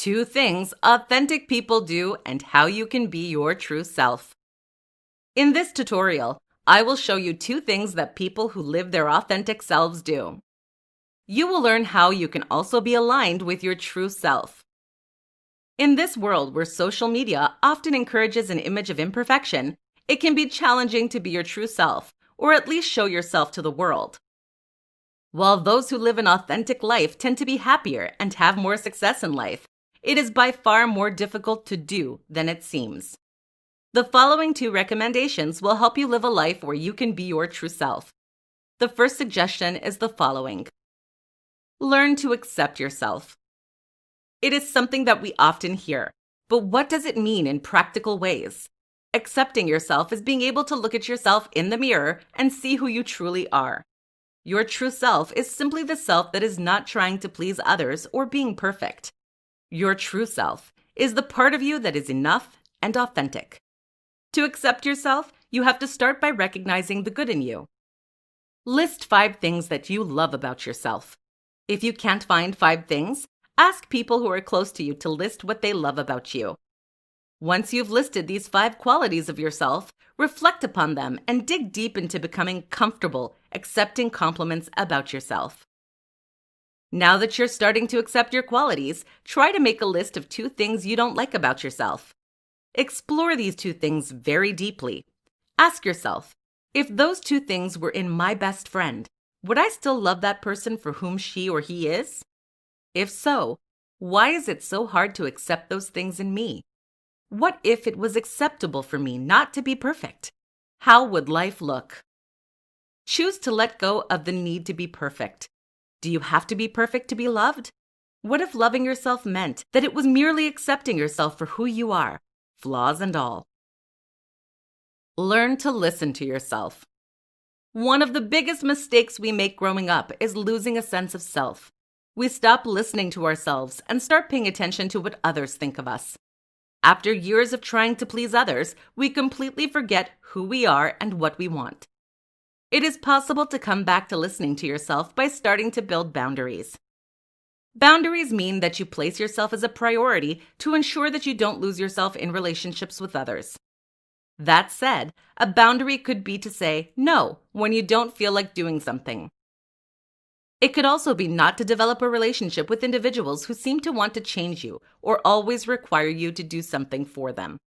2 things authentic people do and how you can be your true self. In this tutorial, I will show you 2 things that people who live their authentic selves do. You will learn how you can also be aligned with your true self. In this world where social media often encourages an image of imperfection, it can be challenging to be your true self, or at least show yourself to the world. While those who live an authentic life tend to be happier and have more success in life, it is by far more difficult to do than it seems. The following 2 recommendations will help you live a life where you can be your true self. The first suggestion is the following. Learn to accept yourself. It is something that we often hear, but what does it mean in practical ways? Accepting yourself is being able to look at yourself in the mirror and see who you truly are. Your true self is simply the self that is not trying to please others or being perfect. Your true self is the part of you that is enough and authentic. To accept yourself, you have to start by recognizing the good in you. List 5 things that you love about yourself. If you can't find 5 things, ask people who are close to you to list what they love about you. Once you've listed these 5 qualities of yourself, reflect upon them and dig deep into becoming comfortable accepting compliments about yourself. Now that you're starting to accept your qualities, try to make a list of 2 things you don't like about yourself. Explore these 2 things very deeply. Ask yourself, if those 2 things were in my best friend, would I still love that person for whom she or he is? If so, why is it so hard to accept those things in me? What if it was acceptable for me not to be perfect? How would life look? Choose to let go of the need to be perfect. Do you have to be perfect to be loved? What if loving yourself meant that it was merely accepting yourself for who you are, flaws and all? Learn to listen to yourself. One of the biggest mistakes we make growing up is losing a sense of self. We stop listening to ourselves and start paying attention to what others think of us. After years of trying to please others, we completely forget who we are and what we want. It is possible to come back to listening to yourself by starting to build boundaries. Boundaries mean that you place yourself as a priority to ensure that you don't lose yourself in relationships with others. That said, a boundary could be to say no when you don't feel like doing something. It could also be not to develop a relationship with individuals who seem to want to change you or always require you to do something for them.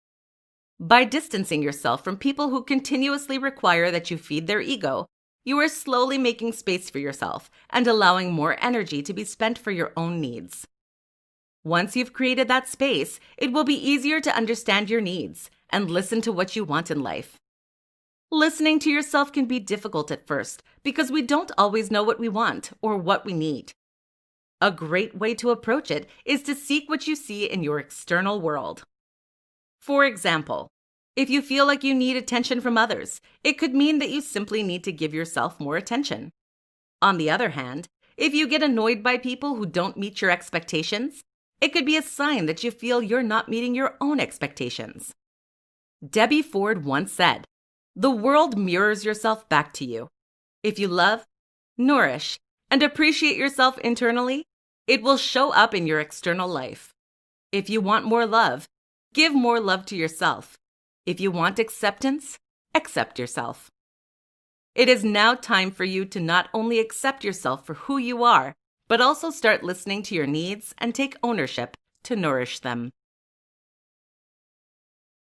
By distancing yourself from people who continuously require that you feed their ego, you are slowly making space for yourself and allowing more energy to be spent for your own needs. Once you've created that space, it will be easier to understand your needs and listen to what you want in life. Listening to yourself can be difficult at first because we don't always know what we want or what we need. A great way to approach it is to seek what you see in your external world. For example, if you feel like you need attention from others, it could mean that you simply need to give yourself more attention. On the other hand, if you get annoyed by people who don't meet your expectations, it could be a sign that you feel you're not meeting your own expectations. Debbie Ford once said, "The world mirrors yourself back to you. If you love, nourish, and appreciate yourself internally, it will show up in your external life. If you want more love, give more love to yourself. If you want acceptance, accept yourself." It is now time for you to not only accept yourself for who you are, but also start listening to your needs and take ownership to nourish them.